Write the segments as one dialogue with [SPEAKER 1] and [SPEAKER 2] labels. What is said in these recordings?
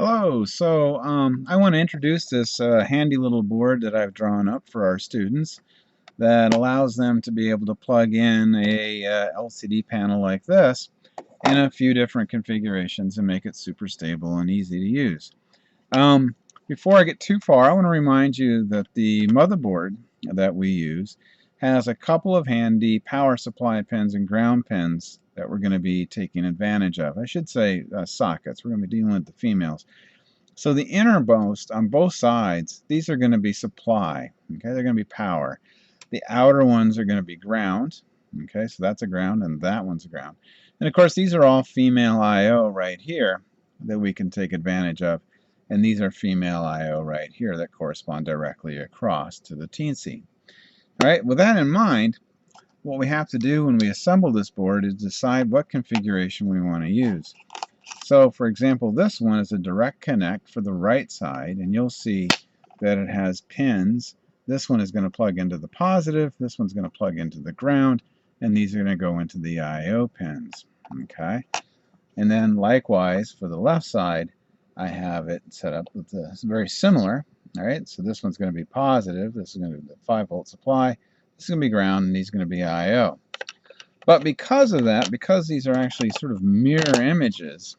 [SPEAKER 1] Hello, I want to introduce this handy little board that I've drawn up for our students that allows them to be able to plug in a LCD panel like this in a few different configurations and make it super stable and easy to use. Um, Before I get too far, I want to remind you that the motherboard that we use has a couple of handy power supply pins and ground pins that we're going to be taking advantage of. I should say sockets. We're going to be dealing with the females. So the innermost on both sides, these are going to be supply. Okay, they're going to be power. The outer ones are going to be ground. Okay, so that's a ground and that one's a ground. And of course, these are all female I/O right here that we can take advantage of. And these are female I/O right here that correspond directly across to the teensy. All right, with that in mind, what we have to do when we assemble this board is decide what configuration we want to use. So, for example, this one is a direct connect for the right side, and you'll see that it has pins. This one is going to plug into the positive, this one's going to plug into the ground, and these are going to go into the I/O pins. Okay, and then likewise for the left side, I have it set up with this very similar. All right, so this one's going to be positive, this is going to be the 5-volt supply, this is going to be ground, and these are going to be I/O. But because of that, because these are actually sort of mirror images,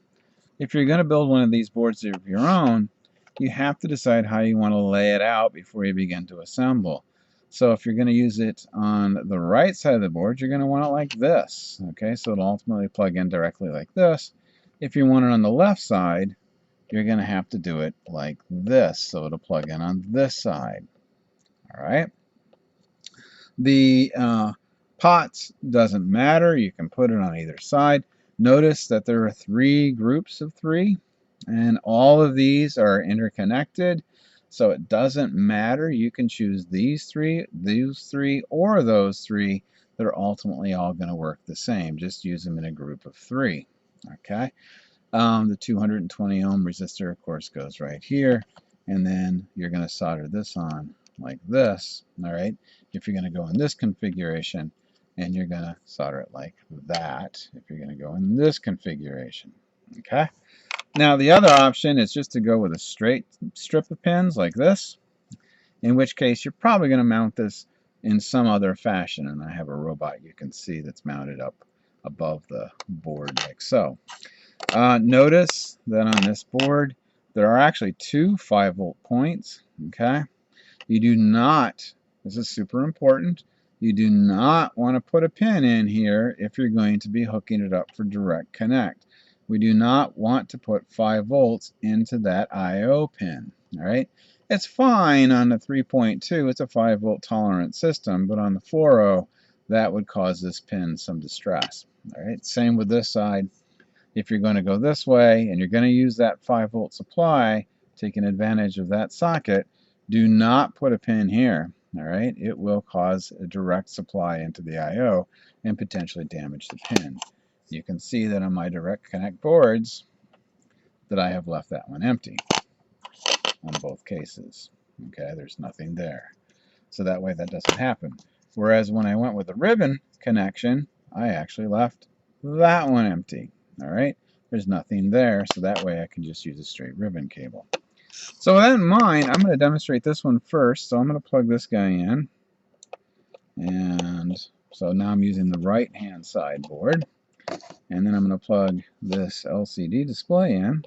[SPEAKER 1] if you're going to build one of these boards of your own, you have to decide how you want to lay it out before you begin to assemble. So if you're going to use it on the right side of the board, you're going to want it like this. Okay, so it'll ultimately plug in directly like this. If you want it on the left side, you're going to have to do it like this, so it'll plug in on this side. All right. The pots doesn't matter. You can put it on either side. Notice that there are 3 groups of 3, and all of these are interconnected, so it doesn't matter. You can choose these 3, or those 3. They're ultimately all going to work the same. Just use them in a group of 3. Okay. The 220 ohm resistor, of course, goes right here, and then you're going to solder this on like this. All right. If you're going to go in this configuration, and you're going to solder it like that if you're going to go in this configuration. Okay. Now the other option is just to go with a straight strip of pins like this, in which case you're probably going to mount this in some other fashion, and I have a robot you can see that's mounted up above the board like so. Notice that on this board there are actually 2 5-volt points. Okay. You do not, this is super important, you do not want to put a pin in here if you're going to be hooking it up for direct connect. We do not want to put 5 volts into that I/O pin. All right. It's fine on the 3.2, it's a 5-volt tolerant system, but on the 4.0, that would cause this pin some distress. All right. Same with this side. If you're going to go this way and you're going to use that 5-volt supply, taking advantage of that socket, do not put a pin here. All right, it will cause a direct supply into the I/O and potentially damage the pin. You can see that on my direct connect boards that I have left that one empty on both cases. Okay, there's nothing there. So that way that doesn't happen. Whereas when I went with the ribbon connection, I actually left that one empty. All right, there's nothing there, so that way I can just use a straight ribbon cable. So with that in mind, I'm going to demonstrate this one first. So I'm going to plug this guy in. And so now I'm using the right-hand side board. And then I'm going to plug this LCD display in.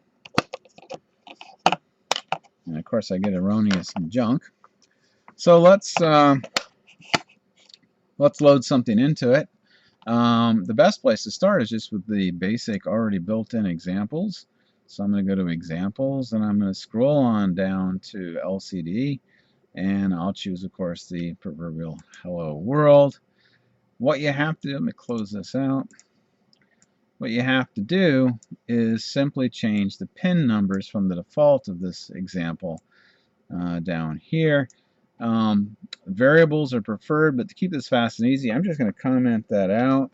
[SPEAKER 1] And of course I get erroneous junk. So let's load something into it. The best place to start is just with the basic already built-in examples. So I'm going to go to examples, and I'm going to scroll on down to LCD, and I'll choose, of course, the proverbial hello world. What you have to do, let me close this out. What you have to do is simply change the pin numbers from the default of this example down here. Variables are preferred, but to keep this fast and easy, I'm just going to comment that out.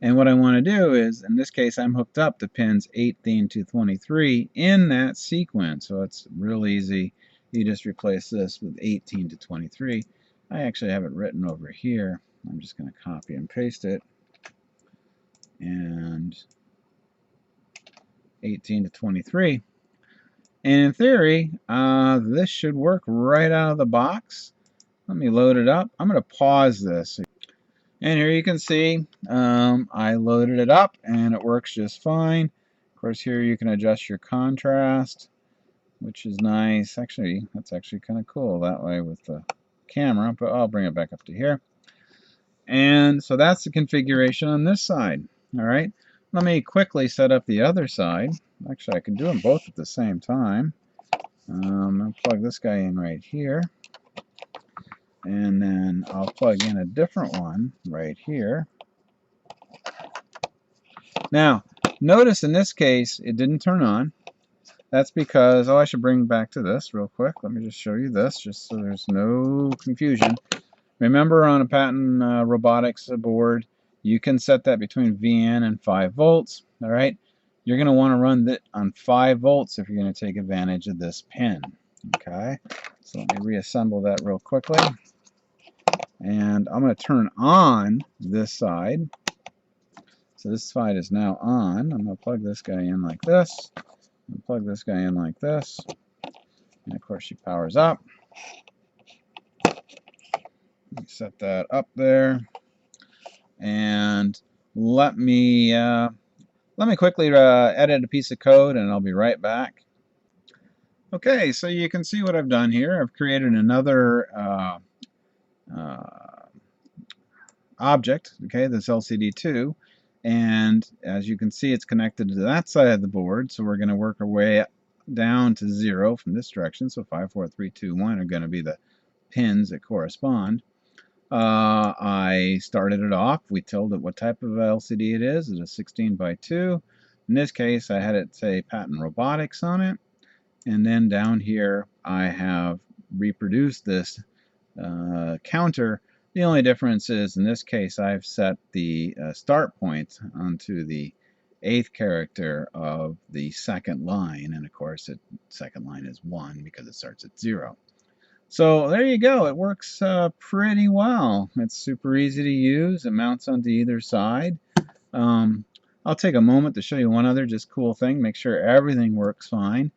[SPEAKER 1] And what I want to do is, in this case, I'm hooked up to pins 18 to 23 in that sequence. So it's real easy. You just replace this with 18 to 23. I actually have it written over here. I'm just going to copy and paste it. And 18 to 23. And in theory, this should work right out of the box. Let me load it up. I'm going to pause this. And here you can see I loaded it up and it works just fine. Of course, here you can adjust your contrast, which is nice. Actually, that's actually kind of cool that way with the camera, but I'll bring it back up to here. And so that's the configuration on this side. All right, let me quickly set up the other side. Actually, I can do them both at the same time. I'll plug this guy in right here, and then I'll plug in a different one right here. Now, notice in this case it didn't turn on. That's because, I should bring back to this real quick. Let me just show you this, just so there's no confusion. Remember, on a Patton robotics board, you can set that between VN and 5 volts. All right, you're going to want to run that on 5 volts if you're going to take advantage of this pin. Okay, so let me reassemble that real quickly, and I'm going to turn on this side. So this side is now on. I'm going to plug this guy in like this, and plug this guy in like this, and of course she powers up. Set that up there, and let me quickly edit a piece of code, and I'll be right back. Okay, so you can see what I've done here. I've created another object, okay, this LCD2, and as you can see, it's connected to that side of the board, so we're going to work our way down to 0 from this direction. So 5, 4, 3, 2, 1 are going to be the pins that correspond. I started it off. We told it what type of LCD it is. It's a 16 by 2. In this case, I had it say Patton Robotics on it. And then down here, I have reproduced this counter. The only difference is, in this case, I've set the start point onto the 8th character of the second line. And of course, the second line is 1 because it starts at 0. So there you go. It works pretty well. It's super easy to use. It mounts onto either side. I'll take a moment to show you one other just cool thing. Make sure everything works fine.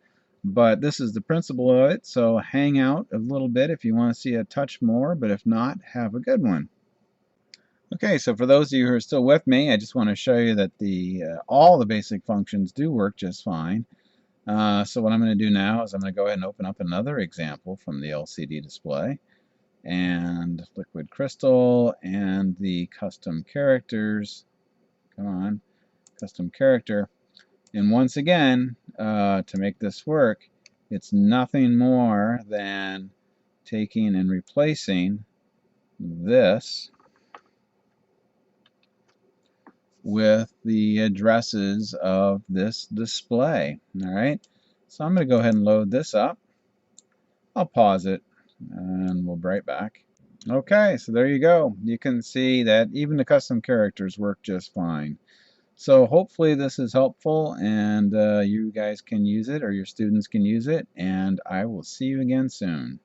[SPEAKER 1] But this is the principle of it. So hang out a little bit if you want to see a touch more. But if not, have a good one. Okay, so for those of you who are still with me, I just want to show you that all the basic functions do work just fine. So what I'm going to do now is I'm going to go ahead and open up another example from the LCD display, and liquid crystal and the custom characters. Come on, custom character. And once again, to make this work, it's nothing more than taking and replacing this with the addresses of this display. All right, so I'm going to go ahead and load this up. I'll pause it and we'll be right back. Okay, so there you go. You can see that even the custom characters work just fine. So hopefully this is helpful, and you guys can use it, or your students can use it, and I will see you again soon.